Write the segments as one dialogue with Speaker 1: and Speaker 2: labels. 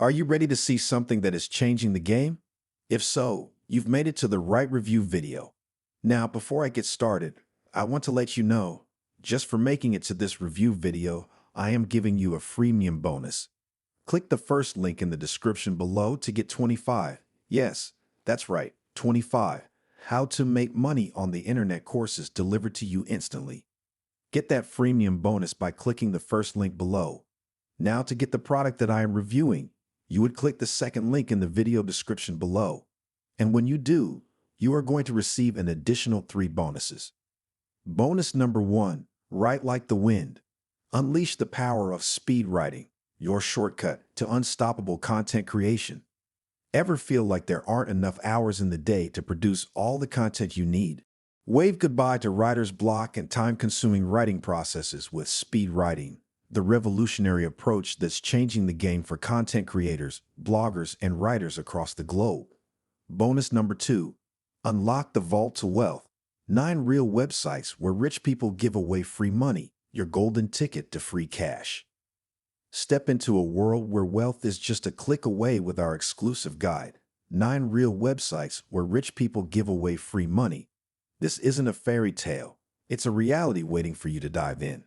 Speaker 1: Are you ready to see something that is changing the game? If so, you've made it to the right review video. Now, before I get started, I want to let you know, just for making it to this review video, I am giving you a freemium bonus. Click the first link in the description below to get 25. Yes, that's right, 25. How to make money on the internet courses delivered to you instantly. Get that freemium bonus by clicking the first link below. Now, to get the product that I am reviewing, you would click the second link in the video description below. And when you do, you are going to receive an additional 3 bonuses. Bonus number 1, write like the wind. Unleash the power of speed writing, your shortcut to unstoppable content creation. Ever feel like there aren't enough hours in the day to produce all the content you need? Wave goodbye to writer's block and time-consuming writing processes with speed writing, the revolutionary approach that's changing the game for content creators, bloggers, and writers across the globe. Bonus number 2, unlock the vault to wealth. 9 real websites where rich people give away free money, your golden ticket to free cash. Step into a world where wealth is just a click away with our exclusive guide. 9 real websites where rich people give away free money. This isn't a fairy tale. It's a reality waiting for you to dive in.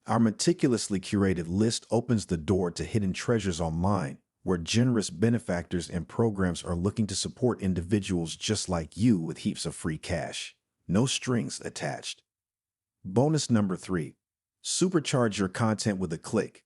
Speaker 1: Our meticulously curated list opens the door to hidden treasures online, where generous benefactors and programs are looking to support individuals just like you with heaps of free cash. No strings attached. Bonus number 3, supercharge your content with a click.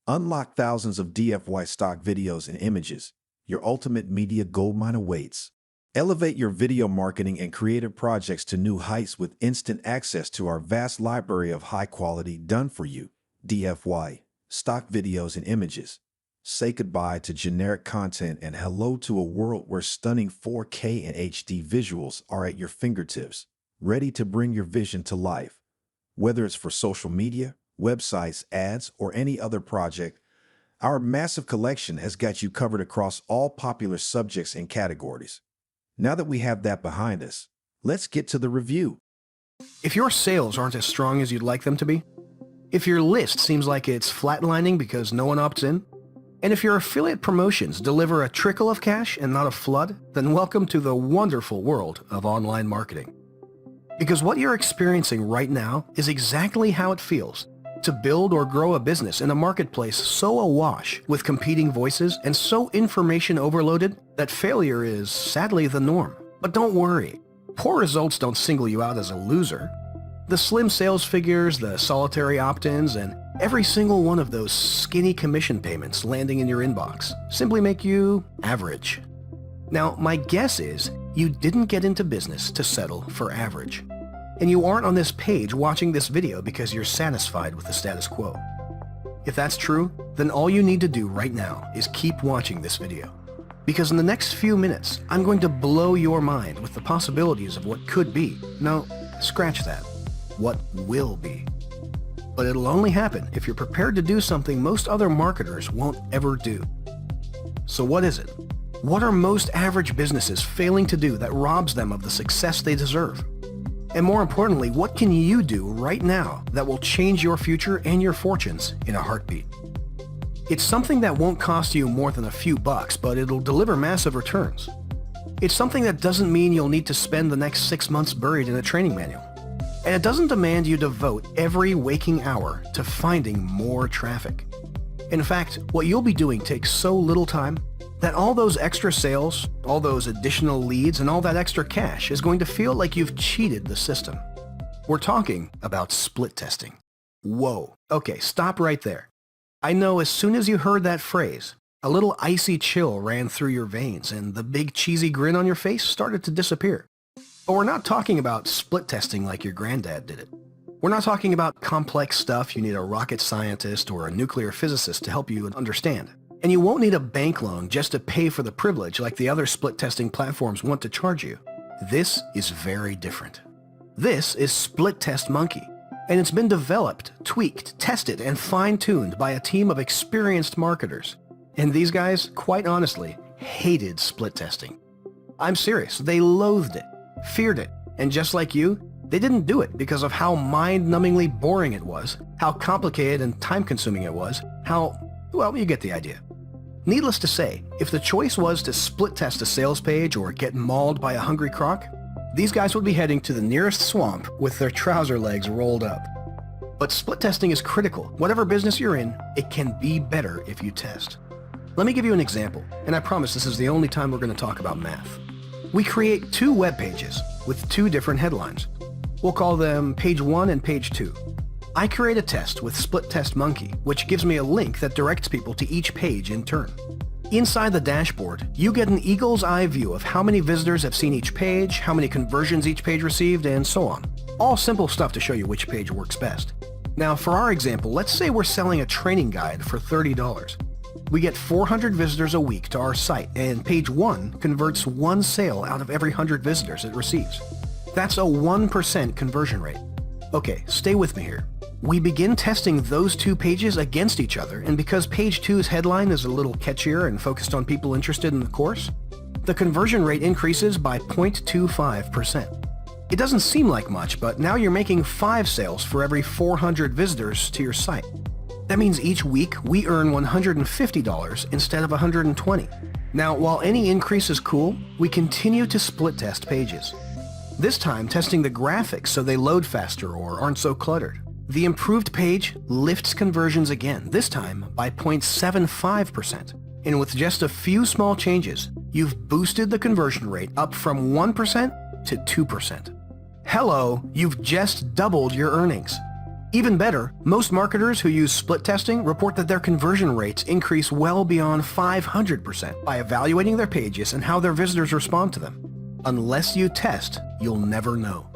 Speaker 1: Unlock thousands of DIY stock videos and images. Your ultimate media goldmine awaits. Elevate your video marketing and creative projects to new heights with instant access to our vast library of high-quality, done-for-you DIY stock videos and images. Say goodbye to generic content and hello to a world where stunning 4K and HD visuals are at your fingertips, ready to bring your vision to life. Whether it's for social media, websites, ads, or any other project, our massive collection has got you covered across all popular subjects and categories. Now that we have that behind us, let's get to the review.
Speaker 2: If your sales aren't as strong as you'd like them to be, if your list seems like it's flatlining because no one opts in, and if your affiliate promotions deliver a trickle of cash and not a flood, then welcome to the wonderful world of online marketing. Because what you're experiencing right now is exactly how it feels to build or grow a business in a marketplace so awash with competing voices and so information overloaded that failure is sadly the norm. But don't worry, poor results don't single you out as a loser. The slim sales figures, the solitary opt-ins, and every single one of those skinny commission payments landing in your inbox simply make you average. Now, my guess is you didn't get into business to settle for average. And you aren't on this page watching this video because you're satisfied with the status quo. If that's true, then all you need to do right now is keep watching this video. Because in the next few minutes, I'm going to blow your mind with the possibilities of what could be. No, scratch that. What will be. But it'll only happen if you're prepared to do something most other marketers won't ever do. So what is it? What are most average businesses failing to do that robs them of the success they deserve? And more importantly, what can you do right now that will change your future and your fortunes in a heartbeat? It's something that won't cost you more than a few bucks, but it'll deliver massive returns. It's something that doesn't mean you'll need to spend the next 6 months buried in a training manual. And it doesn't demand you devote every waking hour to finding more traffic. In fact, what you'll be doing takes so little time that all those extra sales, all those additional leads, and all that extra cash is going to feel like you've cheated the system. We're talking about split testing. Whoa. Okay, stop right there. I know as soon as you heard that phrase, a little icy chill ran through your veins and the big cheesy grin on your face started to disappear. But we're not talking about split testing like your granddad did it. We're not talking about complex stuff you need a rocket scientist or a nuclear physicist to help you understand. And you won't need a bank loan just to pay for the privilege like the other split testing platforms want to charge you. This is very different. This is Split Test Monkey, and it's been developed, tweaked, tested, and fine-tuned by a team of experienced marketers. And these guys, quite honestly, hated split testing. I'm serious, they loathed it, feared it, and just like you, they didn't do it because of how mind-numbingly boring it was, how complicated and time-consuming it was, well, you get the idea. Needless to say, if the choice was to split test a sales page or get mauled by a hungry croc, these guys would be heading to the nearest swamp with their trouser legs rolled up. But split testing is critical. Whatever business you're in, it can be better if you test. Let me give you an example, and I promise this is the only time we're going to talk about math. We create 2 web pages with 2 different headlines. We'll call them page 1 and page 2. I create a test with Split Test Monkey, which gives me a link that directs people to each page in turn. Inside the dashboard, you get an eagle's eye view of how many visitors have seen each page, how many conversions each page received, and so on. All simple stuff to show you which page works best. Now, for our example, let's say we're selling a training guide for $30. We get 400 visitors a week to our site, and page 1 converts 1 sale out of every 100 visitors it receives. That's a 1% conversion rate. Okay, stay with me here. We begin testing those 2 pages against each other, and because page 2's headline is a little catchier and focused on people interested in the course, the conversion rate increases by 0.25%. It doesn't seem like much, but now you're making 5 sales for every 400 visitors to your site. That means each week we earn $150 instead of $120. Now, while any increase is cool, we continue to split test pages. This time testing the graphics so they load faster or aren't so cluttered. The improved page lifts conversions again, this time by 0.75%. And with just a few small changes, you've boosted the conversion rate up from 1% to 2%. Hello, you've just doubled your earnings. Even better, most marketers who use split testing report that their conversion rates increase well beyond 500% by evaluating their pages and how their visitors respond to them. Unless you test, you'll never know.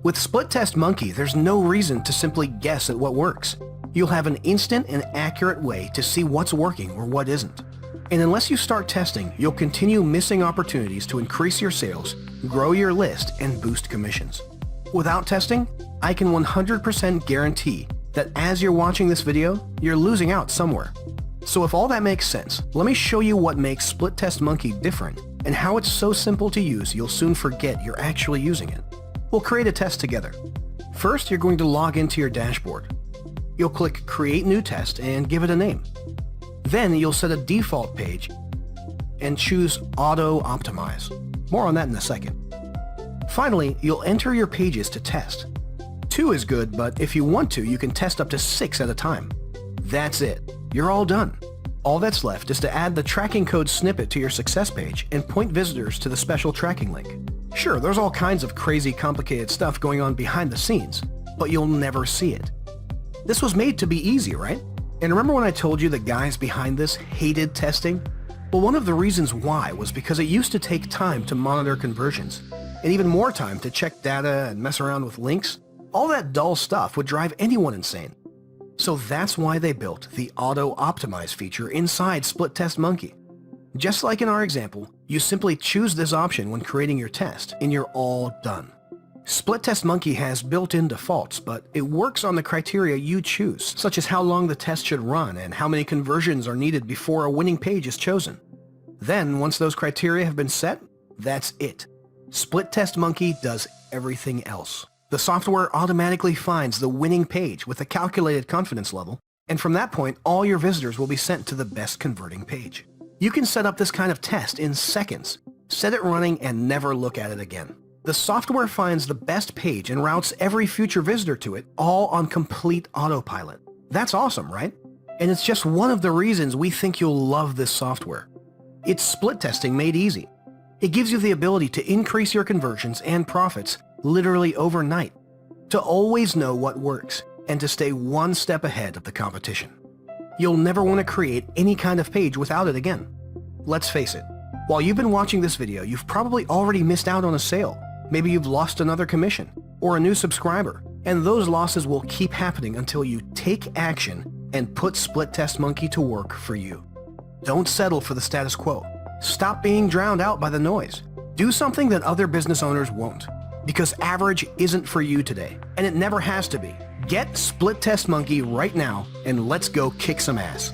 Speaker 2: With Split Test Monkey, there's no reason to simply guess at what works. You'll have an instant and accurate way to see what's working or what isn't. And unless you start testing, you'll continue missing opportunities to increase your sales, grow your list, and boost commissions. Without testing, I can 100% guarantee that as you're watching this video, you're losing out somewhere. So if all that makes sense, let me show you what makes Split Test Monkey different and how it's so simple to use you'll soon forget you're actually using it. We'll create a test together. First, you're going to log into your dashboard. You'll click Create New Test and give it a name. Then you'll set a default page and choose Auto Optimize. More on that in a second. Finally, you'll enter your pages to test. 2 is good, but if you want to, you can test up to 6 at a time. That's it. You're all done. All that's left is to add the tracking code snippet to your success page and point visitors to the special tracking link. Sure, there's all kinds of crazy complicated stuff going on behind the scenes, but you'll never see it. This was made to be easy, right? And remember when I told you the guys behind this hated testing? Well, one of the reasons why was because it used to take time to monitor conversions, and even more time to check data and mess around with links. All that dull stuff would drive anyone insane. So that's why they built the Auto Optimize feature inside Split Test Monkey. Just like in our example, you simply choose this option when creating your test, and you're all done. Split Test Monkey has built-in defaults, but it works on the criteria you choose, such as how long the test should run and how many conversions are needed before a winning page is chosen. Then, once those criteria have been set, that's it. Split Test Monkey does everything else. The software automatically finds the winning page with a calculated confidence level, and from that point, all your visitors will be sent to the best converting page. You can set up this kind of test in seconds, set it running, and never look at it again. The software finds the best page and routes every future visitor to it, all on complete autopilot. That's awesome, right? And it's just one of the reasons we think you'll love this software. It's split testing made easy. It gives you the ability to increase your conversions and profits literally overnight, to always know what works, and to stay one step ahead of the competition. You'll never want to create any kind of page without it again. Let's face it, while you've been watching this video, you've probably already missed out on a sale. Maybe you've lost another commission or a new subscriber, and those losses will keep happening until you take action and put Split Test Monkey to work for you. Don't settle for the status quo. Stop being drowned out by the noise. Do something that other business owners won't, because average isn't for you today, and it never has to be. Get Split Test Monkey right now, and let's go kick some ass.